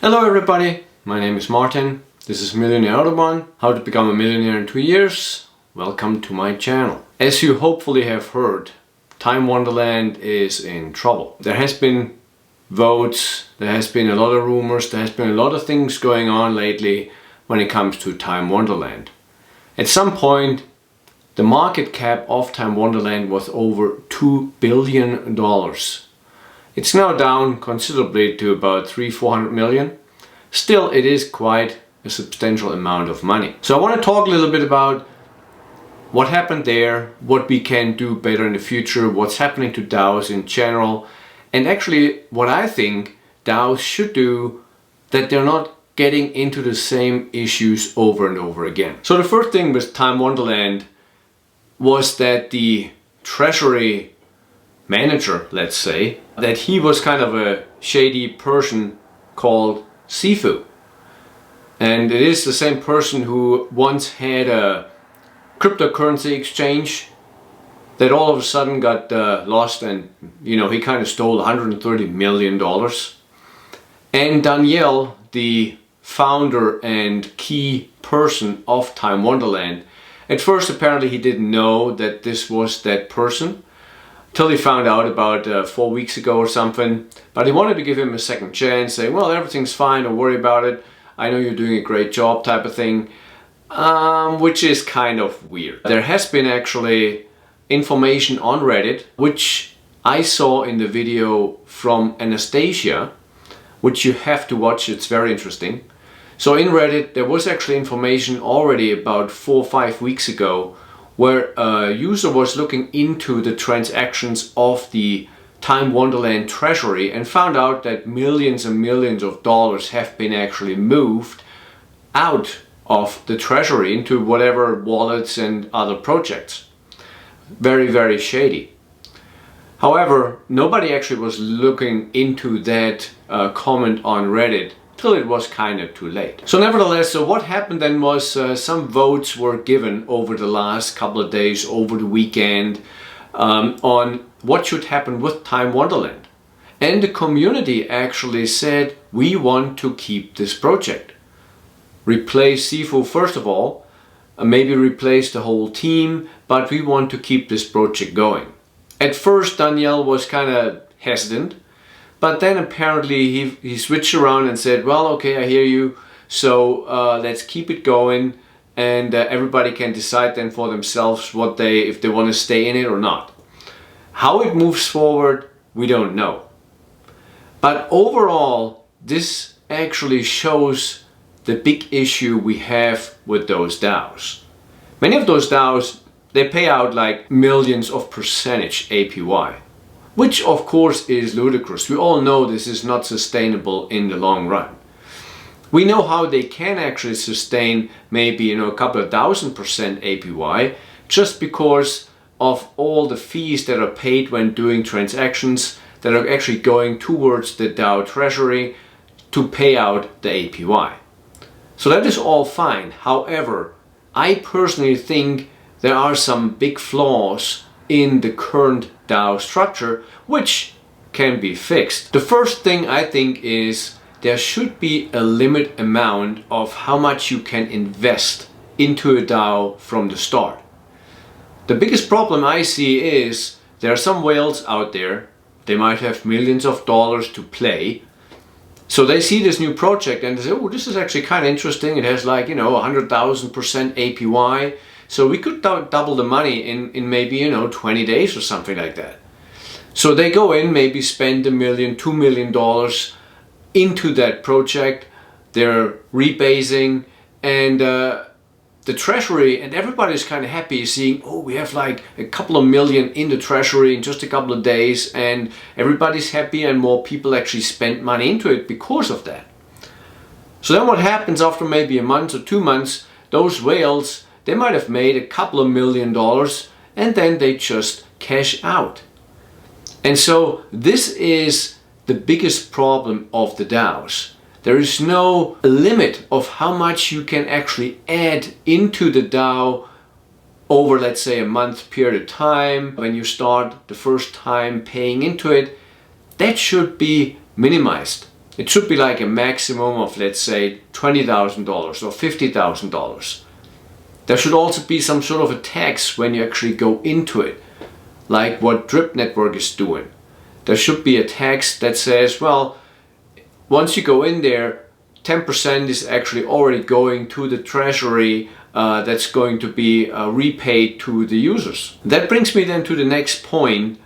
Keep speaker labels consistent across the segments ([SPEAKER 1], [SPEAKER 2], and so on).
[SPEAKER 1] Hello everybody, my name is Martin. This is Millionaire how to become a millionaire in 2 years. Welcome to my channel. As you hopefully have heard, Time Wonderland is in trouble. There has been votes, there has been a lot of rumors, there has been a lot of things going on lately when it comes to Time Wonderland. At some point, the market cap of Time Wonderland was over $2 billion. It's now down considerably to about 300-400 million. Still, it is quite a substantial amount of money. So I want to talk a little bit about what happened there, what we can do better in the future, what's happening to DAOs in general, and actually what I think DAOs should do that they're not getting into the same issues over and over again. So the first thing with Time Wonderland was that the treasury manager, let's say, that he was kind of a shady person called Sifu. And it is the same person who once had a cryptocurrency exchange that all of a sudden got lost, and he kind of stole $130 million. And Daniele, the founder and key person of Time Wonderland, at first apparently he didn't know that this was that person till he found out about 4 weeks ago or something. But he wanted to give him a second chance, say, well, everything's fine, don't worry about it, I know you're doing a great job, type of thing, which is kind of weird. There has been actually information on Reddit, which I saw in the video from Anastasia, which you have to watch, it's very interesting. So in Reddit there was actually information already about 4 or 5 weeks ago where a user was looking into the transactions of the Time Wonderland treasury and found out that millions and millions of dollars have been actually moved out of the treasury into whatever wallets and other projects. Very, very shady. However, nobody actually was looking into that comment on Reddit till it was kind of too late. So nevertheless, so what happened then was some votes were given over the last couple of days, over the weekend, on what should happen with Time Wonderland. And the community actually said, we want to keep this project. Replace Sifu first of all, maybe replace the whole team, but we want to keep this project going. At first Daniele was kind of hesitant, but then apparently he switched around and said, well, okay, I hear you, so let's keep it going, and everybody can decide then for themselves if they want to stay in it or not. How it moves forward, we don't know. But overall, this actually shows the big issue we have with those DAOs. Many of those DAOs, they pay out like millions of percentage APY. Which of course is ludicrous. We all know this is not sustainable in the long run. We know how they can actually sustain maybe a couple of thousand% APY just because of all the fees that are paid when doing transactions that are actually going towards the DAO treasury to pay out the APY. So that is all fine. However, I personally think there are some big flaws in the current DAO structure which can be fixed. The first thing I think is there should be a limit amount of how much you can invest into a DAO from the start. The biggest problem I see is there are some whales out there, they might have millions of dollars to play, so they see this new project and they say, oh, this is actually kind of interesting, it has like 100,000% APY, so we could double the money in maybe 20 days or something like that. So they go in, maybe spend $1 million, $2 million into that project, they're rebasing, and the treasury and everybody's kind of happy seeing, oh, we have like a couple of million in the treasury in just a couple of days, and everybody's happy and more people actually spend money into it because of that. So then what happens after maybe a month or 2 months, those whales, they might have made a couple of $1 million and then they just cash out. And so this is the biggest problem of the DAOs. There is no limit of how much you can actually add into the DAO over, let's say, a month period of time. When you start the first time paying into it, that should be minimized. It should be like a maximum of, let's say, $20,000 or $50,000. There should also be some sort of a tax when you actually go into it, like what Drip Network is doing. There should be a tax that says, well, once you go in there, 10% is actually already going to the treasury that's going to be repaid to the users. That brings me then to the next point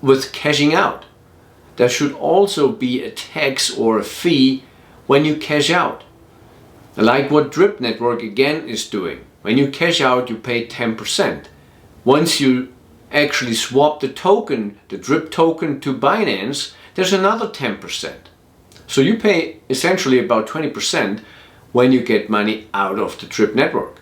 [SPEAKER 1] with cashing out. There should also be a tax or a fee when you cash out. Like what Drip Network again is doing. When you cash out, you pay 10%. Once you actually swap the token, the Drip token, to Binance, there's another 10%. So you pay essentially about 20% when you get money out of the Drip network.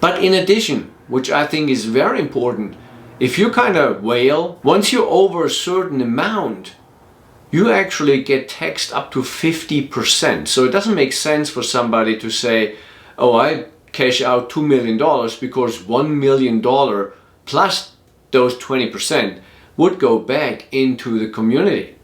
[SPEAKER 1] But in addition, which I think is very important, if you kind of whale, once you're over a certain amount, you actually get taxed up to 50%. So it doesn't make sense for somebody to say, oh, I cash out $2 million because $1 million plus those 20% would go back into the community.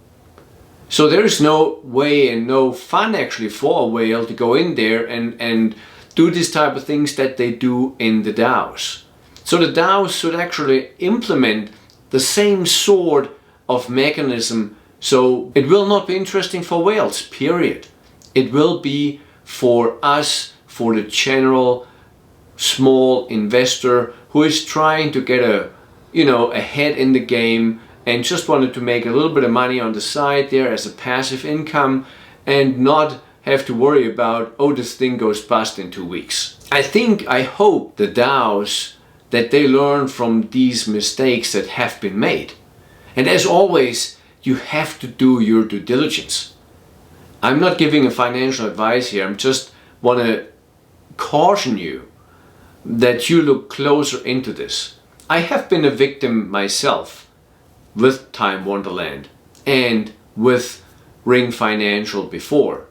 [SPEAKER 1] So there is no way and no fun actually for a whale to go in there and do this type of things that they do in the DAOs. So the DAOs should actually implement the same sort of mechanism. So it will not be interesting for whales, period. It will be for us, for the general small investor who is trying to get ahead in the game and just wanted to make a little bit of money on the side there as a passive income and not have to worry about, oh, this thing goes bust in 2 weeks. I hope the DAOs, that they learn from these mistakes that have been made. And as always, you have to do your due diligence. I'm not giving a financial advice here. I'm just want to caution you that you look closer into this. I have been a victim myself with Time Wonderland and with Ring Financial before.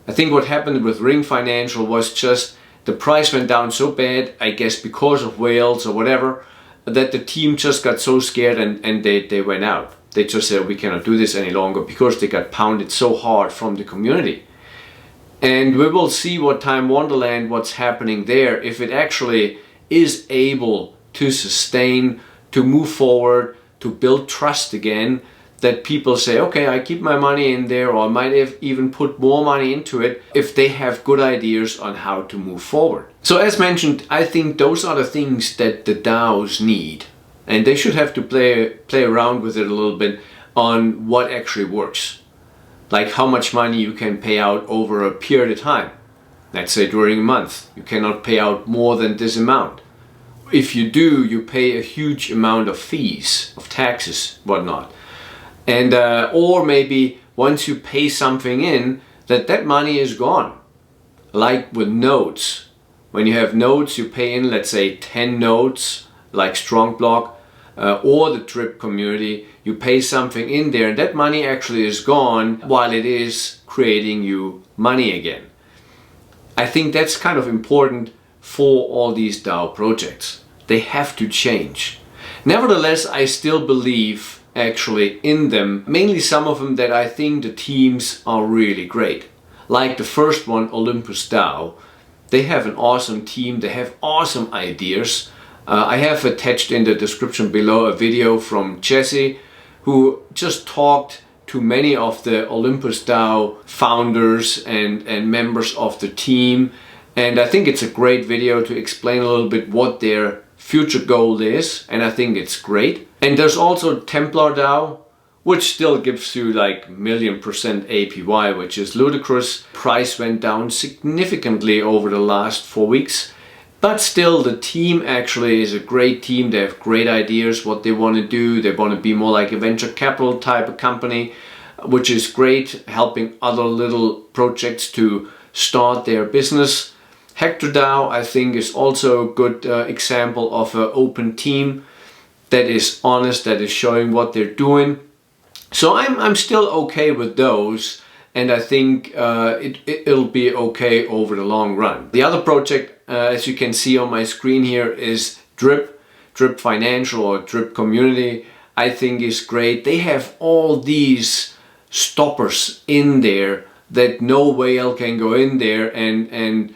[SPEAKER 1] I think what happened with Ring Financial was just the price went down so bad, I guess because of whales or whatever, that the team just got so scared and they went out. They just said, we cannot do this any longer because they got pounded so hard from the community. And we will see what Time Wonderland, what's happening there, if it actually is able to sustain, to move forward, to build trust again, that people say, okay, I keep my money in there, or I might have even put more money into it if they have good ideas on how to move forward. So as mentioned, I think those are the things that the DAOs need, and they should have to play around with it a little bit on what actually works. Like how much money you can pay out over a period of time. Let's say during a month, you cannot pay out more than this amount. If you do, you pay a huge amount of fees, of taxes, whatnot. And or maybe once you pay something in, that money is gone. Like with nodes. When you have nodes, you pay in, let's say 10 nodes, like Strong Block, or the Drip community, you pay something in there and that money actually is gone while it is creating you money again. I think that's kind of important for all these DAO projects. They have to change. Nevertheless, I still believe actually in them, mainly some of them that I think the teams are really great. Like the first one, OlympusDAO. They have an awesome team, they have awesome ideas. I have attached in the description below a video from Jesse, who just talked to many of the OlympusDAO founders and members of the team. And I think it's a great video to explain a little bit what their future goal is, and I think it's great. And there's also TemplarDAO, which still gives you like 1,000,000% APY, which is ludicrous. Price went down significantly over the last 4 weeks. But still, the team actually is a great team. They have great ideas, what they want to do. They want to be more like a venture capital type of company, which is great, helping other little projects to start their business. HectorDAO, I think, is also a good example of an open team that is honest, that is showing what they're doing. So I'm still okay with those, and I think it'll be okay over the long run. The other project, as you can see on my screen here, is Drip Financial or Dripcommunity. I think is great. They have all these stoppers in there that no whale can go in there and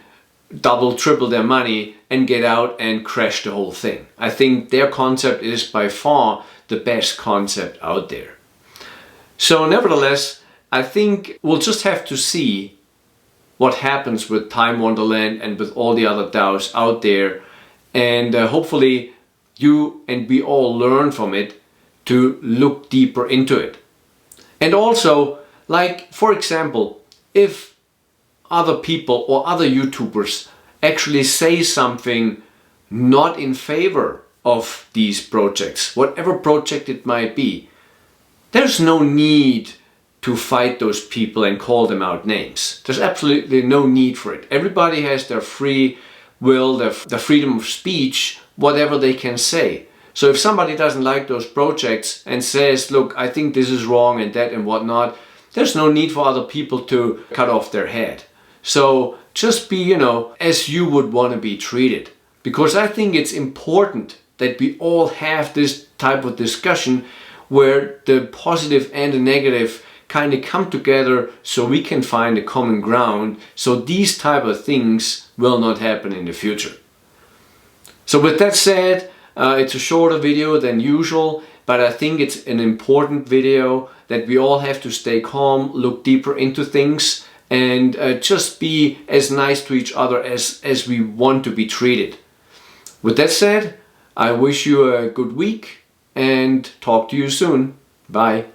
[SPEAKER 1] double, triple their money and get out and crash the whole thing. I think their concept is by far the best concept out there. So nevertheless, I think we'll just have to see what happens with Time Wonderland and with all the other DAOs out there, and hopefully you and we all learn from it to look deeper into it. And also, like for example, if other people or other YouTubers actually say something not in favor of these projects, whatever project it might be, there's no need to fight those people and call them out names. There's absolutely no need for it. Everybody has their free will, their freedom of speech, whatever they can say. So if somebody doesn't like those projects and says, look, I think this is wrong and that and whatnot, there's no need for other people to cut off their head. So just be, as you would want to be treated. Because I think it's important that we all have this type of discussion where the positive and the negative kind of come together so we can find a common ground, so these type of things will not happen in the future. So with that said, it's a shorter video than usual, but I think it's an important video that we all have to stay calm, look deeper into things, and just be as nice to each other as we want to be treated. With that said, I wish you a good week and talk to you soon. Bye.